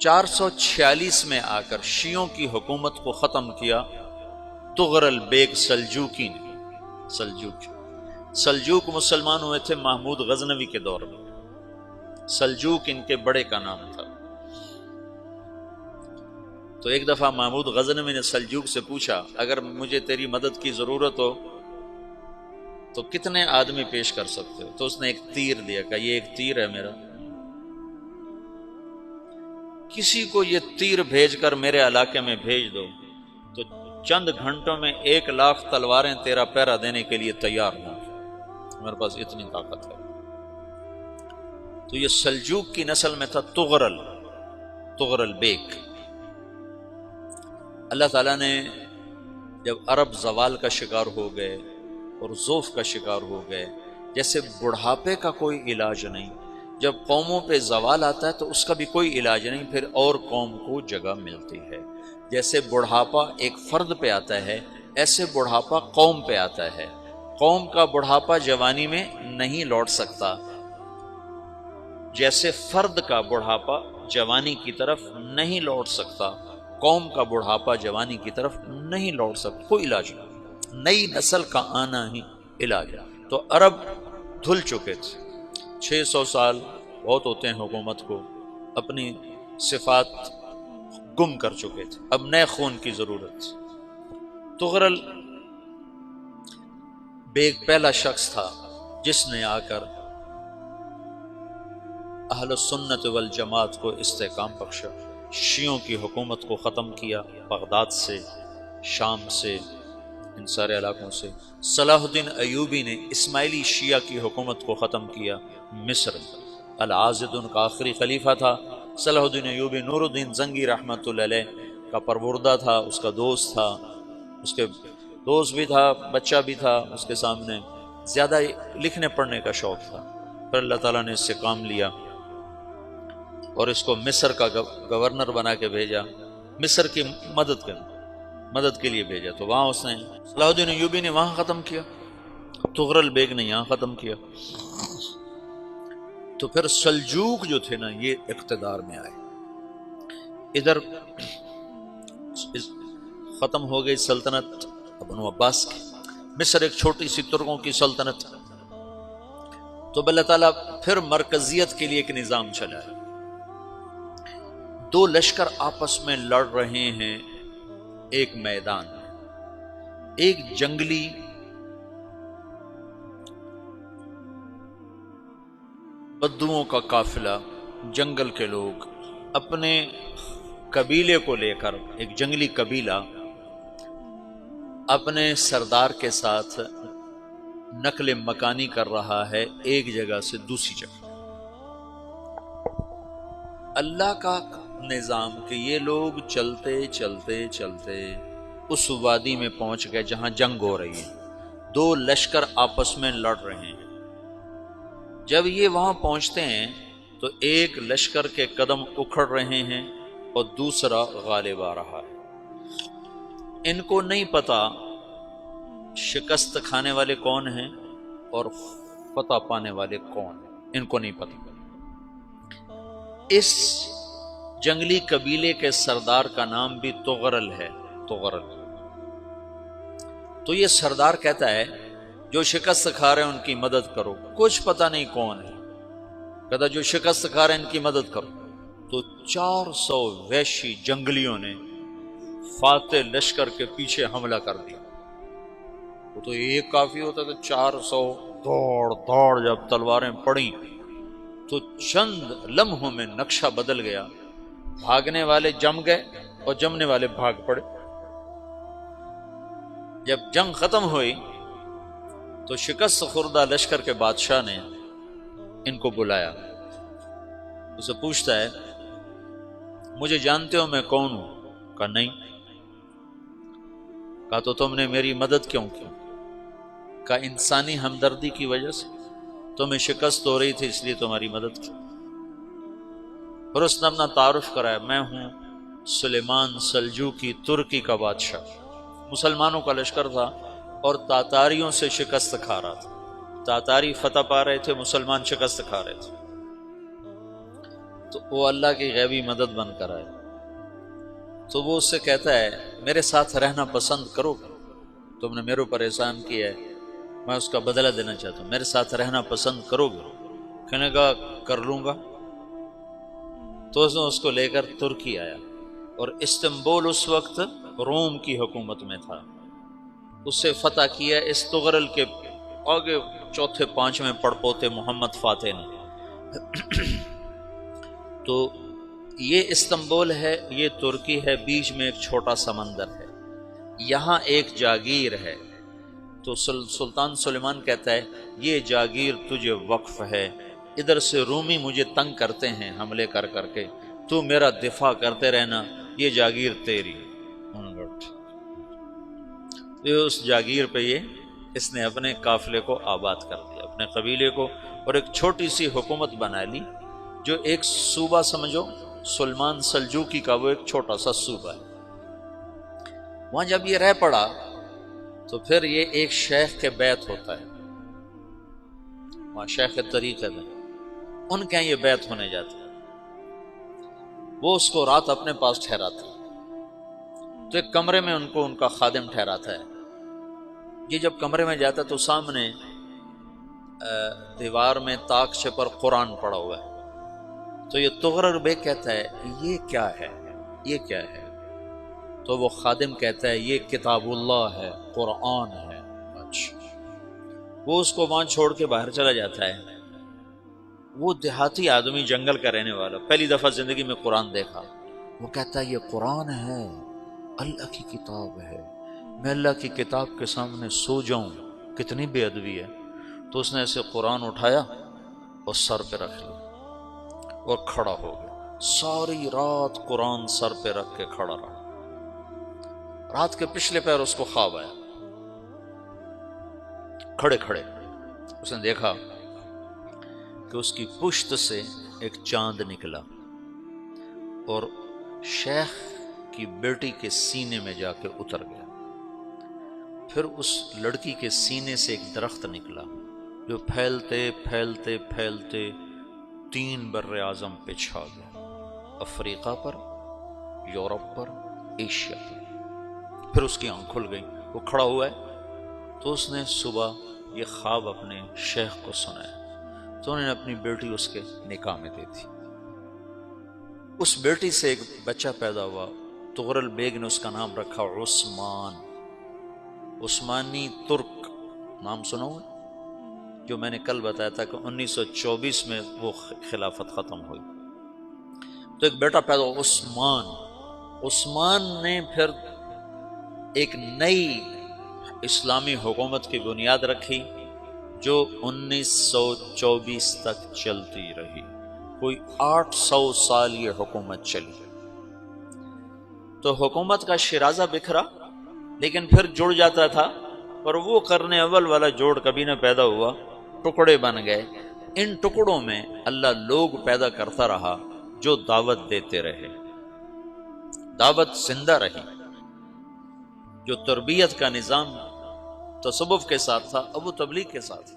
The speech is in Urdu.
446 میں آ کر شیعوں کی حکومت کو ختم کیا تغرل بیگ سلجوکی نے۔ سلجوک مسلمان ہوئے تھے محمود غزنوی کے دور میں، سلجوک ان کے بڑے کا نام تھا۔ تو ایک دفعہ محمود غزنوی نے سلجوک سے پوچھا اگر مجھے تیری مدد کی ضرورت ہو تو کتنے آدمی پیش کر سکتے ہو؟ تو اس نے ایک تیر دیا، کہا یہ ایک تیر ہے میرا، کسی کو یہ تیر بھیج کر میرے علاقے میں بھیج دو تو چند گھنٹوں میں 1,00,000 تلواریں تیرا پہرا دینے کے لیے تیار ہوں، میرے پاس اتنی طاقت ہے۔ تو یہ سلجوک کی نسل میں تھا تغرل بیگ۔ اللہ تعالیٰ نے جب عرب زوال کا شکار ہو گئے اور ضعف کا شکار ہو گئے، جیسے بڑھاپے کا کوئی علاج نہیں، جب قوموں پہ زوال آتا ہے تو اس کا بھی کوئی علاج نہیں، پھر اور قوم کو جگہ ملتی ہے۔ جیسے بڑھاپا ایک فرد پہ آتا ہے، ایسے بڑھاپا قوم پہ آتا ہے۔ قوم کا بڑھاپا جوانی میں نہیں لوٹ سکتا، جیسے فرد کا بڑھاپا جوانی کی طرف نہیں لوٹ سکتا، قوم کا بڑھاپا جوانی کی طرف نہیں لوٹ سکتا، کوئی علاج نہیں، نئی نسل کا آنا ہی علاج ہے۔ تو عرب دھل چکے تھے، 600 سال بہت ہوتے ہیں حکومت کو، اپنی صفات گم کر چکے تھے، اب نئے خون کی ضرورت تھی۔ تغرل بیگ پہلا شخص تھا جس نے آ کر اہل السنت والجماعت کو استحکام بخشا، شیعوں کی حکومت کو ختم کیا، بغداد سے، شام سے، ان سارے علاقوں سے۔ صلاح الدین ایوبی نے اسماعیلی شیعہ کی حکومت کو ختم کیا، مصر۔ العاضد ان کا آخری خلیفہ تھا صلاح الدین ایوبی، نور الدین زنگی رحمۃ اللہ علیہ کا پروردہ تھا، اس کا دوست تھا، اس کے دوست بھی تھا، بچہ بھی تھا اس کے سامنے، زیادہ لکھنے پڑھنے کا شوق تھا۔ پھر اللہ تعالیٰ نے اس سے کام لیا اور اس کو مصر کا گورنر بنا کے بھیجا، مصر کی مدد کے لیے بھیجا، تو وہاں اس نے صلاح الدین ایوبی نے وہاں ختم کیا، تغرل بیگ نے یہاں ختم کیا۔ تو پھر سلجوق جو تھے نا یہ اقتدار میں آئے، ادھر ختم ہو گئی سلطنت بنو عباس کی، مصر ایک چھوٹی سی ترکوں کی سلطنت، تو اللہ تعالیٰ پھر مرکزیت کے لیے ایک نظام چلایا۔ دو لشکر آپس میں لڑ رہے ہیں ایک میدان میں، ایک جنگلی بدوؤں کا قافلہ، جنگل کے لوگ اپنے قبیلے کو لے کر، ایک جنگلی قبیلہ اپنے سردار کے ساتھ نقل مکانی کر رہا ہے ایک جگہ سے دوسری جگہ۔ اللہ کا نظام کہ یہ لوگ چلتے چلتے چلتے اس وادی میں پہنچ گئے جہاں جنگ ہو رہی ہے، دو لشکر آپس میں لڑ رہے ہیں۔ جب یہ وہاں پہنچتے ہیں تو ایک لشکر کے قدم اکھڑ رہے ہیں اور دوسرا غالب آ رہا ہے۔ ان کو نہیں پتا شکست کھانے والے کون ہیں اور فتح پانے والے کون ہیں، ان کو نہیں پتا۔ اس جنگلی قبیلے کے سردار کا نام بھی تغرل ہے، تغرل۔ تو یہ سردار کہتا ہے جو شکست کھا رہے ہیں ان کی مدد کرو، کچھ پتہ نہیں کون ہے، کہتا جو شکست کھا رہے ہیں ان کی مدد کرو۔ تو 400 وحشی جنگلیوں نے فاتح لشکر کے پیچھے حملہ کر دیا۔ وہ تو ایک کافی ہوتا تو 400 دوڑ جب تلواریں پڑیں تو چند لمحوں میں نقشہ بدل گیا، بھاگنے والے جم گئے اور جمنے والے بھاگ پڑے۔ جب جنگ ختم ہوئی تو شکست خوردہ لشکر کے بادشاہ نے ان کو بلایا، اسے پوچھتا ہے مجھے جانتے ہو میں کون ہوں؟ کہا نہیں۔ کہا تو تم نے میری مدد کیوں کی؟ کہا انسانی ہمدردی کی وجہ سے، تمہیں شکست ہو رہی تھی اس لیے تمہاری مدد کی۔ پھر اس نے اپنا تعارف کرایا، میں ہوں سلیمان سلجوقی، ترکی کا بادشاہ۔ مسلمانوں کا لشکر تھا اور تاتاریوں سے شکست کھا رہا تھا، تاتاری فتح پا رہے تھے، مسلمان شکست کھا رہے تھے۔ تو وہ اللہ کی غیبی مدد بن کر آئے، تو وہ اس سے کہتا ہے میرے ساتھ رہنا پسند کرو گے؟ تم نے میرے اوپر احسان کیا ہے، میں اس کا بدلہ دینا چاہتا ہوں، میرے ساتھ رہنا پسند کرو گے؟ کہنے کا کر لوں گا۔ تو اس نے اس کو لے کر ترکی آیا، اور استنبول اس وقت روم کی حکومت میں تھا، اس سے فتح کیا اس تغرل کے آگے چوتھے پانچویں پڑپوتے محمد فاتح نے۔ تو یہ استنبول ہے، یہ ترکی ہے، بیچ میں ایک چھوٹا سمندر ہے، یہاں ایک جاگیر ہے۔ تو سلطان سلیمان کہتا ہے یہ جاگیر تجھے وقف ہے، ادھر سے رومی مجھے تنگ کرتے ہیں حملے کر کر کے، تو میرا دفاع کرتے رہنا، یہ جاگیر تیری۔ یہ اس جاگیر پہ اس نے اپنے قافلے کو آباد کر دیا، اپنے قبیلے کو، اور ایک چھوٹی سی حکومت بنا لی، جو ایک صوبہ سمجھو سلمان سلجوقی کا، وہ ایک چھوٹا سا صوبہ ہے۔ وہاں جب یہ رہ پڑا تو پھر یہ ایک شیخ کے بیت ہوتا ہے، وہاں شیخ طریقت ہے، ان کے یہ بیت ہونے جاتا ہے، وہ اس کو رات اپنے پاس ٹھہراتا ہے، تو ایک کمرے میں ان کو ان کا خادم ٹھہراتا ہے۔ یہ جب کمرے میں جاتا ہے تو سامنے دیوار میں طاقچے پر قرآن پڑا ہوا ہے، تو یہ تغرل بیگ کہتا ہے یہ کیا ہے، یہ کیا ہے؟ تو وہ خادم کہتا ہے یہ کتاب اللہ ہے، قرآن ہے۔ اچھا، وہ اس کو وہاں چھوڑ کے باہر چلا جاتا ہے۔ وہ دیہاتی آدمی، جنگل کا رہنے والا، پہلی دفعہ زندگی میں قرآن دیکھا، وہ کہتا ہے یہ قرآن ہے، اللہ کی کتاب ہے، میں اللہ کی کتاب کے سامنے سو جاؤں، کتنی بے ادبی ہے۔ تو اس نے ایسے قرآن اٹھایا اور سر پہ رکھ لیا اور کھڑا ہو گیا، ساری رات قرآن سر پہ رکھ کے کھڑا رہا۔ رات کے پچھلے پہر اس کو خواب آیا، کھڑے کھڑے اس نے دیکھا کہ اس کی پشت سے ایک چاند نکلا اور شیخ کی بیٹی کے سینے میں جا کے اتر گیا۔ پھر اس لڑکی کے سینے سے ایک درخت نکلا جو پھیلتے پھیلتے پھیلتے 3 بر اعظم پہ چھا گیا، افریقہ پر، یورپ پر، ایشیا پر۔ پھر اس کی آنکھ کھل گئی، وہ کھڑا ہوا ہے، تو اس نے صبح یہ خواب اپنے شیخ کو سنایا، تو انہوں نے اپنی بیٹی اس کے نکاح میں دے دی۔ اس بیٹی سے ایک بچہ پیدا ہوا، تغرل بیگ نے اس کا نام رکھا عثمان، عثمانی ترک نام سنا ہوا، جو میں نے کل بتایا تھا کہ 1924 میں وہ خلافت ختم ہوئی۔ تو ایک بیٹا پیدا ہوا عثمان۔ عثمان نے پھر ایک نئی اسلامی حکومت کی بنیاد رکھی جو 1924 تک چلتی رہی، کوئی 800 سال یہ حکومت چلی۔ تو حکومت کا شیرازہ بکھرا، لیکن پھر جڑ جاتا تھا، اور وہ قرن اول والا جوڑ کبھی نہ پیدا ہوا، ٹکڑے بن گئے۔ ان ٹکڑوں میں اللہ لوگ پیدا کرتا رہا جو دعوت دیتے رہے، دعوت زندہ رہی۔ جو تربیت کا نظام تصوف کے ساتھ تھا، اب وہ تبلیغ کے ساتھ